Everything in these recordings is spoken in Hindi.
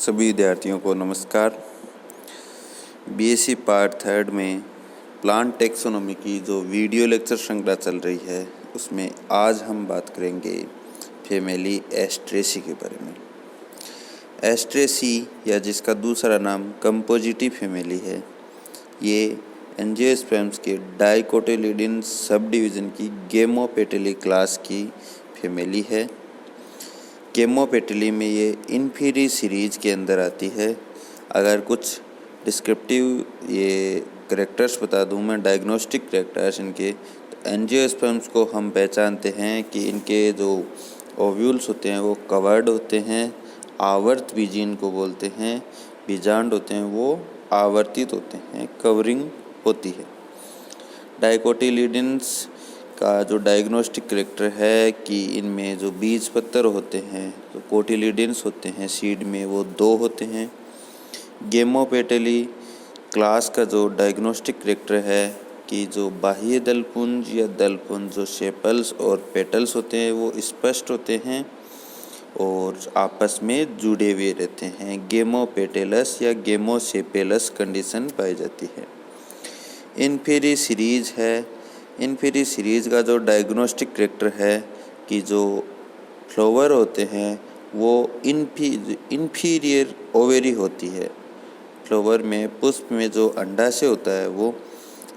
सभी विद्यार्थियों को नमस्कार। बीएससी पार्ट 3 में प्लांट टेक्सोनोमी की जो वीडियो लेक्चर श्रृंखला चल रही है उसमें आज हम बात करेंगे फैमिली एस्ट्रेसी के बारे में। एस्ट्रेसी या जिसका दूसरा नाम कंपोजिटी फैमिली है, ये एंजियोस्पर्म्स के डाइकोटिलिडन सब डिवीज़न की गेमोपेटेली क्लास की फैमिली है। गेमोपेटेली में ये इन्फीरी सीरीज के अंदर आती है। अगर कुछ डिस्क्रिप्टिव ये करेक्टर्स बता दूं मैं, डायग्नोस्टिक करेक्टर्स इनके, तो एंजियोस्पर्म्स को हम पहचानते हैं कि इनके जो ओव्यूल्स होते हैं वो कवर्ड होते हैं, आवर्त बीजी इनको बोलते हैं। बीजांड होते हैं वो आवर्तित होते हैं, कवरिंग होती है। डाइकोटिलिडन्स का जो डायग्नोस्टिक करेक्टर है कि इनमें जो बीज पत्तर होते हैं, जो कोटिलिडन्स होते हैं सीड में, वो 2 होते हैं। गेमोपेटेली क्लास का जो डायग्नोस्टिक करेक्टर है कि जो बाह्य दलपुंज या दलपुंज जो सेपल्स और पेटल्स होते हैं वो स्पष्ट होते हैं और आपस में जुड़े हुए रहते हैं। गेमोपेटेलस या गेमोसेपेलस कंडीशन पाई जाती है। इन्फीरी सीरीज है। इन्फीरी सीरीज का जो डायग्नोस्टिक करेक्टर है कि जो फ्लावर होते हैं वो इन्फीरियर ओवेरी होती है। फ्लावर में पुष्प में जो अंडाशय होता है वो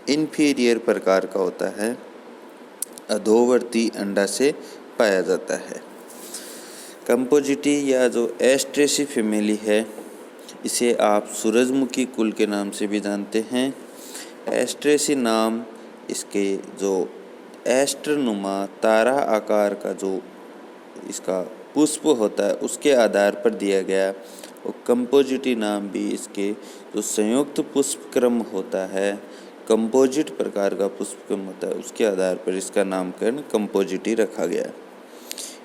इन्फीरियर प्रकार का होता है, अधोवर्ती अंडाशय पाया जाता है। कंपोजिटी या जो एस्ट्रेसी फैमिली है, इसे आप सूरजमुखी कुल के नाम से भी जानते हैं। एस्ट्रेसी नाम इसके जो एस्ट्रनुमा तारा आकार का जो इसका पुष्प होता है उसके आधार पर दिया गया, और कंपोजिटी नाम भी इसके जो संयुक्त पुष्पक्रम होता है, कंपोजिट प्रकार का पुष्पक्रम होता है, उसके आधार पर इसका नामकरण कंपोजिटी रखा गया।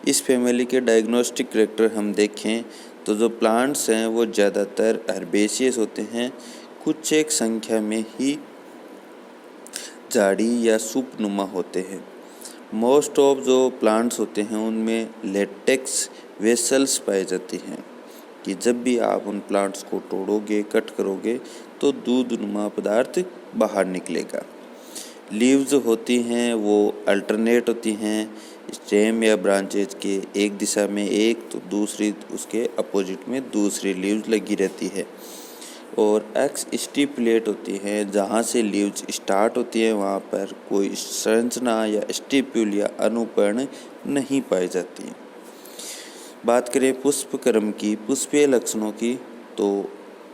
इस फैमिली के डायग्नोस्टिक करेक्टर हम देखें तो जो प्लांट्स हैं वो ज़्यादातर हर्बेशियस होते हैं, कुछ एक संख्या में ही झाड़ी या सूपनुमा होते हैं। मोस्ट ऑफ जो प्लांट्स होते हैं उनमें लेटेक्स वेसल्स पाई जाती हैं कि जब भी आप उन प्लांट्स को तोड़ोगे, कट करोगे तो दूधनुमा पदार्थ बाहर निकलेगा। लीव्स होती हैं वो अल्टरनेट होती हैं, स्टेम या ब्रांचेज के एक दिशा में एक तो दूसरी उसके अपोजिट में दूसरी लीव्स लगी रहती है। और एक्स स्टिपुलेट होती है, जहाँ से लीव्स स्टार्ट होती है वहाँ पर कोई संरचना या स्टिप्यूल या अनुपर्ण नहीं पाई जाती। बात करें पुष्पक्रम की, पुष्पीय लक्षणों की, तो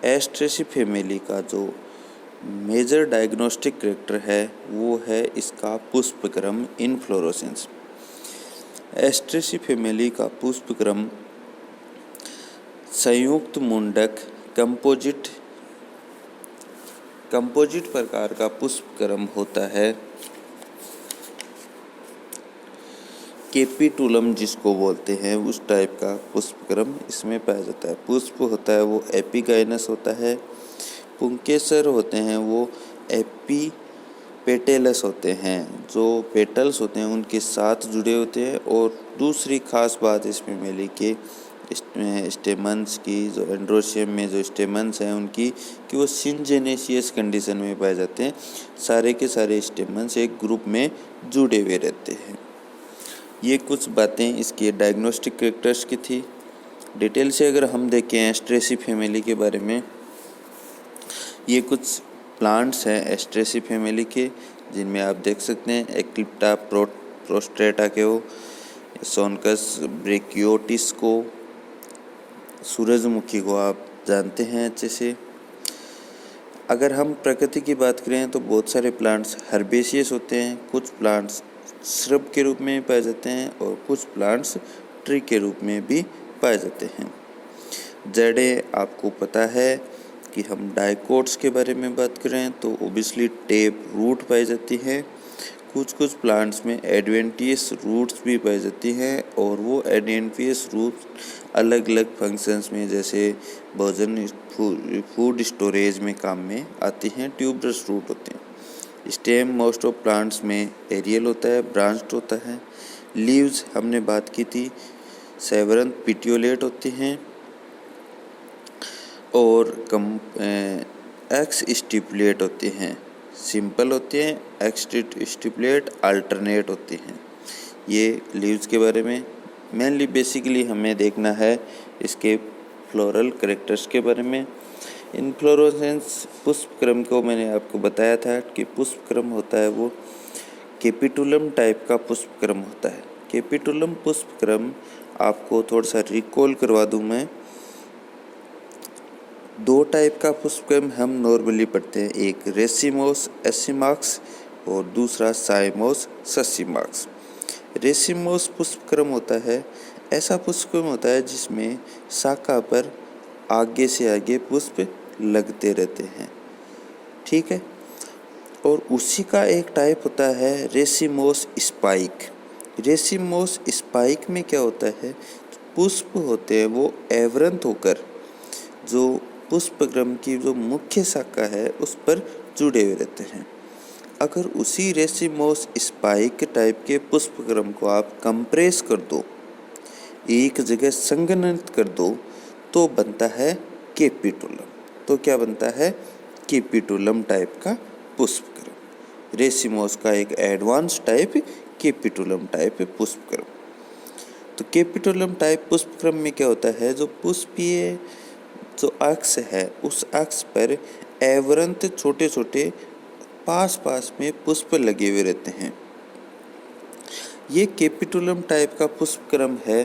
एस्ट्रेसी फैमिली का जो मेजर डायग्नोस्टिक करेक्टर है वो है इसका पुष्पक्रम इनफ्लोरेसेंस। एस्ट्रेसी फैमिली का पुष्पक्रम संयुक्त मुंडक कंपोजिट प्रकार का पुष्पक्रम होता है। कैपिटुलम जिसको बोलते हैं उस टाइप का पुष्पक्रम इसमें पाया जाता है। पुष्प होता है वो एपिगाइनस होता है। पुंकेसर होते हैं वो एपिपेटेलस होते हैं, जो पेटल्स होते हैं उनके साथ जुड़े होते हैं। और दूसरी खास बात इस फैमिली के स्टेमन्स की, जो एंड्रोशियम में जो स्टेमन्स हैं उनकी, कि वो सिंजेनेशियस कंडीशन में पाए जाते हैं। सारे के सारे स्टेमन्स एक ग्रुप में जुड़े हुए रहते हैं। ये कुछ बातें इसके डायग्नोस्टिक करेक्टर्स की थी। डिटेल से अगर हम देखें एस्ट्रेसी फैमिली के बारे में, ये कुछ प्लांट्स हैं एस्ट्रेसी फैमिली के जिनमें आप देख सकते हैं एक्लिप्टा प्रोस्ट्रेटा को, सोनकस ब्रेकियोटिस को, सूरजमुखी को आप जानते हैं अच्छे से। अगर हम प्रकृति की बात करें तो बहुत सारे प्लांट्स हर्बेशियस होते हैं, कुछ प्लांट्स श्रब के रूप में पाए जाते हैं और कुछ प्लांट्स ट्री के रूप में भी पाए जाते हैं। जड़ें आपको पता है कि हम डाइकोट्स के बारे में बात करें तो ओबियसली टेप रूट पाई जाती है। कुछ प्लांट्स में एडवेंटियस रूट्स भी पाई जाती हैं और वो एडवेंटियस रूट्स अलग अलग फंक्शंस में, जैसे भोजन फूड स्टोरेज में काम में आती हैं। ट्यूबरस रूट होते हैं। स्टेम मोस्ट ऑफ प्लांट्स में एरियल होता है, ब्रांच्ड होता है। लीव्स हमने बात की थी, सेवरंथ पिटियोलेट होती हैं। और एक्स स्टिपुलेट होते हैं, सिंपल होते हैं, एक्स स्टिपुलेट अल्टरनेट होते हैं। ये लीव्स के बारे में मेनली बेसिकली हमें देखना है इसके फ्लोरल कैरेक्टर्स के बारे में। इनफ्लोरेसेंस पुष्पक्रम को मैंने आपको बताया था कि पुष्पक्रम होता है वो कैपिटुलम टाइप का पुष्पक्रम होता है। कैपिटुलम पुष्पक्रम आपको थोड़ा सा रिकॉल करवा दूं मैं। 2 टाइप का पुष्पक्रम हम नॉर्मली पढ़ते हैं, एक रेसिमोस एसिमाक्स और दूसरा साइमोस ससिमाक्स। रेसिमोस पुष्पक्रम होता है ऐसा पुष्पक्रम होता है जिसमें शाखा पर आगे से आगे पुष्प लगते रहते हैं, ठीक है। और उसी का एक टाइप होता है रेसिमोस स्पाइक। रेसिमोस स्पाइक में क्या होता है, पुष्प होते हैं वो एवरंत होकर जो पुष्पक्रम की जो मुख्य शाखा है उस पर जुड़े हुए रहते हैं। अगर उसी रेसिमोस स्पाइक टाइप के पुष्पक्रम को आप कंप्रेस कर दो, एक जगह संघनित कर दो, तो बनता है कैपिटुलम। तो क्या बनता है, कैपिटुलम टाइप का पुष्पक्रम। रेसिमोस का एक एडवांस टाइप कैपिटुलम टाइप पुष्पक्रम। तो कैपिटुलम टाइप पुष्पक्रम में क्या होता है, जो पुष्पीय जो अक्ष है उस अक्ष पर एवरंत छोटे छोटे पास पास में पुष्प लगे हुए रहते हैं। ये कैपिटुलम टाइप का पुष्पक्रम है।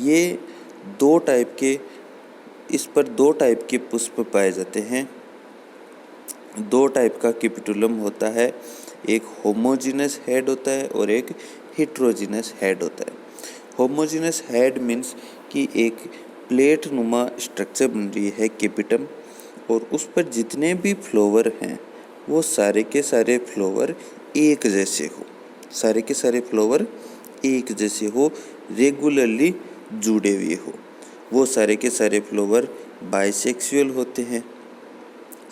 ये 2 टाइप के, इस पर 2 टाइप के पुष्प पाए जाते हैं। 2 टाइप का कैपिटुलम होता है, एक होमोजीनस हेड होता है और एक हेट्रोजीनस हेड होता है। होमोजीनस हेड मीन्स कि एक प्लेट नुमा स्ट्रक्चर बन रही है कैपिटम, और उस पर जितने भी फ्लावर हैं वो सारे के सारे फ्लावर एक जैसे हो, सारे के सारे फ्लावर एक जैसे हो, रेगुलरली जुड़े हुए हो। वो सारे के सारे फ्लावर बाइसेक्सुअल होते हैं,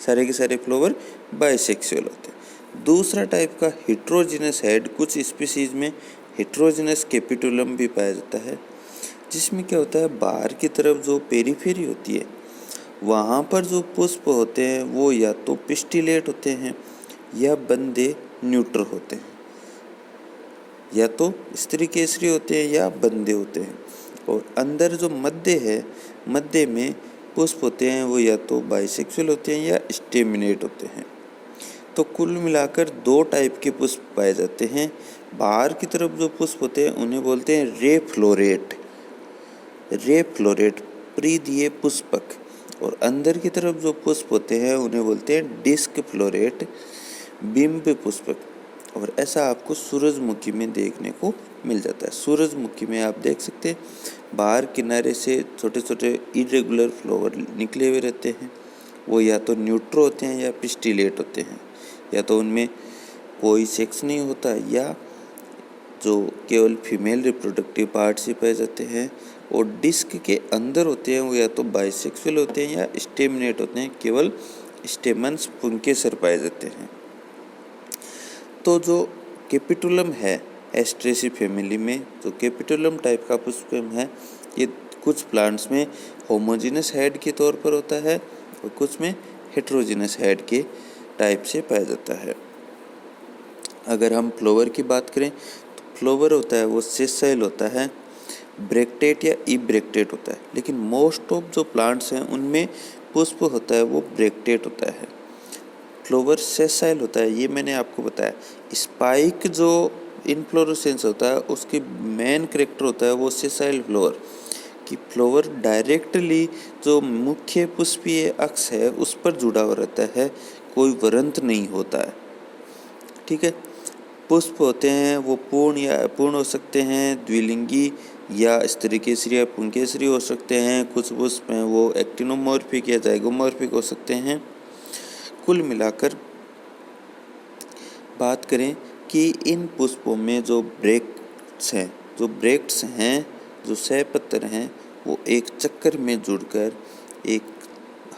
सारे के सारे फ्लावर बाइसेक्सुअल होते हैं। दूसरा टाइप का हेट्रोजीनस हेड, कुछ स्पीसीज में हेट्रोजीनस कैपिटुलम भी पाया जाता है, जिसमें क्या होता है, बाहर की तरफ जो पेरीफेरी होती है वहाँ पर जो पुष्प होते हैं वो या तो पिस्टिलेट होते हैं या बंदे न्यूट्रल होते हैं, या तो स्त्री केसरी होते हैं या बंदे होते हैं। और अंदर जो मध्य है, मध्य में पुष्प होते हैं वो या तो बाइसेक्सुअल होते हैं या स्टेमिनेट होते हैं। तो कुल मिलाकर 2 टाइप के पुष्प पाए जाते हैं। बाहर की तरफ जो पुष्प होते हैं उन्हें बोलते हैं रे फ्लोरेट, रे फ्लोरेट परिधीय पुष्पक, और अंदर की तरफ जो पुष्प होते हैं उन्हें बोलते हैं डिस्क फ्लोरेट बिंब पुष्पक। और ऐसा आपको सूरजमुखी में देखने को मिल जाता है। सूरजमुखी में आप देख सकते हैं बाहर किनारे से छोटे छोटे इरेगुलर फ्लावर निकले हुए रहते हैं, वो या तो न्यूट्रो होते हैं या पिस्टिलेट होते हैं, या तो उनमें कोई सेक्स नहीं होता, या जो केवल फीमेल रिप्रोडक्टिव पार्ट्स ही पाए जाते हैं। और डिस्क के अंदर होते हैं वो या तो बाइसेक्सुअल होते हैं या स्टेमिनेट होते हैं, केवल स्टेमन्स पुंकेसर पाए जाते हैं। तो जो कैपिटुलम है एस्ट्रेसी फैमिली में, जो कैपिटुलम टाइप का पुष्पक्रम है, ये कुछ प्लांट्स में होमोजीनस हेड के तौर पर होता है और कुछ में हेट्रोजीनस हेड के टाइप से पाया जाता है। अगर हम फ्लावर की बात करें तो फ्लावर होता है वो सेसाइल होता है, ब्रैक्टेट या इब्रैक्टेट होता है, लेकिन मोस्ट ऑफ जो प्लांट्स हैं उनमें पुष्प होता है वो ब्रैक्टेट होता है। फ्लावर सेसाइल होता है, ये मैंने आपको बताया। स्पाइक जो इनफ्लोरेसेंस होता है उसकी मेन कैरेक्टर होता है वो सेसाइल फ्लावर, कि फ्लावर डायरेक्टली जो मुख्य पुष्पीय अक्ष है उस पर जुड़ा हुआ रहता है, कोई वरंत नहीं होता है, ठीक है। पुष्प होते हैं वो पूर्ण या अपूर्ण हो सकते हैं, द्विलिंगी या स्त्रीकेसरी या पुंकेसरी हो सकते हैं। कुछ पुष्प हैं वो एक्टिनोमॉर्फिक या जाइगोमॉर्फिक हो सकते हैं। कुल मिलाकर बात करें कि इन पुष्पों में जो ब्रैक्ट्स हैं, जो सहपत्र हैं, वो एक चक्कर में जुड़कर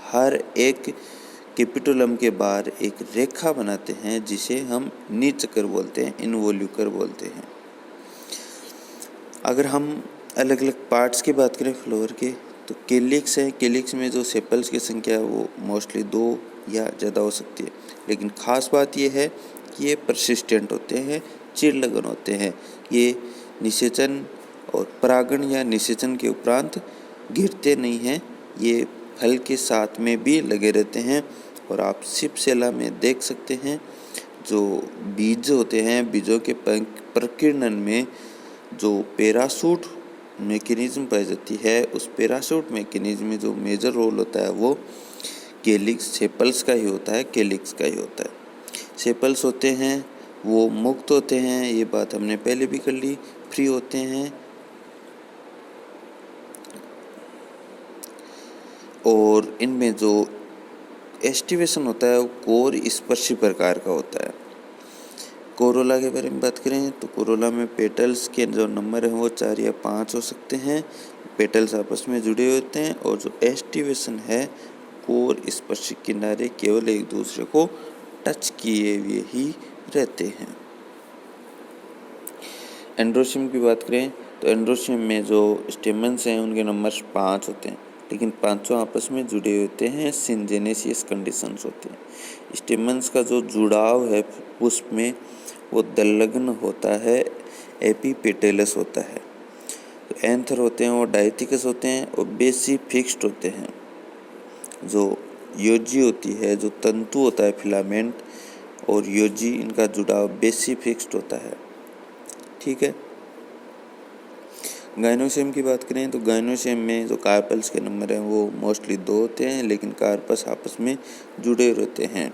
हर एक कैपिटुलम के बाहर एक रेखा बनाते हैं, जिसे हम निचकर बोलते हैं, इनवोल्यूकर बोलते हैं। अगर हम अलग अलग पार्ट्स की बात करें फ्लावर के, तो कैलिक्स है, कैलिक्स में जो सेपल्स की संख्या है वो मोस्टली 2 या ज़्यादा हो सकती है, लेकिन ख़ास बात ये है कि ये परसिस्टेंट होते हैं, चिरलगन होते हैं। ये निषेचन और परागण या निषेचन के उपरांत गिरते नहीं हैं, ये फल के साथ में भी लगे रहते हैं। और आप शिपसेला में देख सकते हैं जो बीज होते हैं, बीजों के प्रकीर्णन में जो पैराशूट मैकेनिज्म पाई जाती है, उस पैराशूट मैकेनिज्म में जो मेजर रोल होता है वो कैलिक्स सेपल्स का ही होता है, कैलिक्स का ही होता है। सेपल्स होते हैं वो मुक्त होते हैं, ये बात हमने पहले भी कर ली, फ्री होते हैं और इनमें जो एस्टिवेशन होता है वो कोर स्पर्शी प्रकार का होता है। कोरोला के बारे में बात करें तो कोरोला में पेटल्स के जो नंबर हैं वो 4 या 5 हो सकते हैं। पेटल्स आपस में जुड़े होते हैं और जो एस्टिवेशन है कोर स्पर्शी किनारे केवल एक दूसरे को टच किए हुए ही रहते हैं। एंड्रोशियम की बात करें तो एंड्रोशियम में जो स्टेमन्स हैं उनके नंबर 5 होते हैं, लेकिन पांचों आपस में जुड़े होते हैं, सिंजेनेसियस कंडीशंस होते हैं। स्टेमन्स का जो जुड़ाव है पुष्प में वो दलग्न होता है, एपीपेटलस होता है। तो एंथर होते हैं वो डाइथिकस होते हैं और बेसी फिक्स्ड होते हैं। जो योजी होती है, जो तंतु होता है फिलामेंट और योजी, इनका जुड़ाव बेसी फिक्स्ड होता है। ठीक है। गाइनोसियम की बात करें तो गाइनोसियम में जो कार्पल्स के नंबर हैं वो मोस्टली 2 होते हैं, लेकिन कार्पस आपस में जुड़े रहते हैं।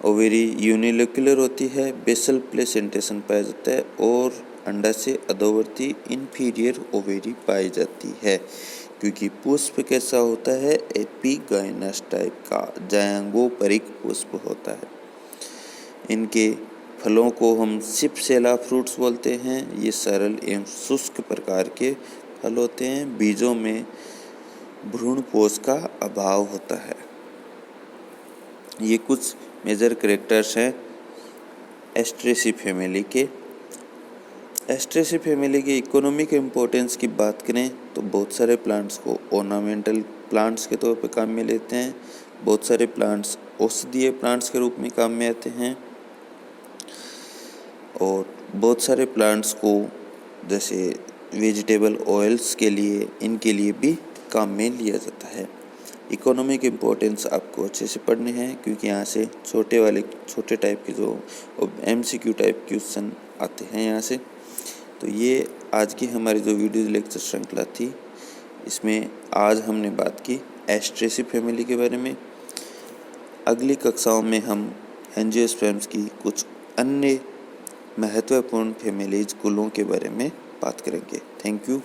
ओवेरी यूनिलोक्युलर होती है, बेसल प्लेसेंटेशन पाया जाता है और अंडा से अधोवर्ती इन्फीरियर ओवेरी पाई जाती है। क्योंकि पुष्प कैसा होता है, एपिगाइनस टाइप का जायंगोपरिक पुष्प होता है। इनके फलों को हम शिपसेला फ्रूट्स बोलते हैं। ये सरल एवं शुष्क प्रकार के फल होते हैं। बीजों में भ्रूणपोष का अभाव होता है। ये कुछ मेजर कैरेक्टर्स हैं एस्ट्रेसी फैमिली के। एस्ट्रेसी फैमिली की इकोनॉमिक इम्पोर्टेंस की बात करें तो बहुत सारे प्लांट्स को ऑर्नामेंटल प्लांट्स के तौर पे काम में लेते हैं, बहुत सारे प्लांट्स औषधीय प्लांट्स के रूप में काम में आते हैं और बहुत सारे प्लांट्स को जैसे वेजिटेबल ऑयल्स के लिए, इनके लिए भी काम में लिया जाता है। इकोनॉमिक इम्पोर्टेंस आपको अच्छे से पढ़ने हैं क्योंकि यहाँ से छोटे टाइप के जो MCQ टाइप क्वेश्चन आते हैं यहाँ से। तो ये आज की हमारी जो वीडियो लेक्चर श्रृंखला थी, इसमें आज हमने बात की एस्ट्रेसी फैमिली के बारे में। अगली कक्षाओं में हम एंजियोस्पर्म्स की कुछ अन्य महत्वपूर्ण फैमिलीज कुलों के बारे में बात करेंगे। Thank you.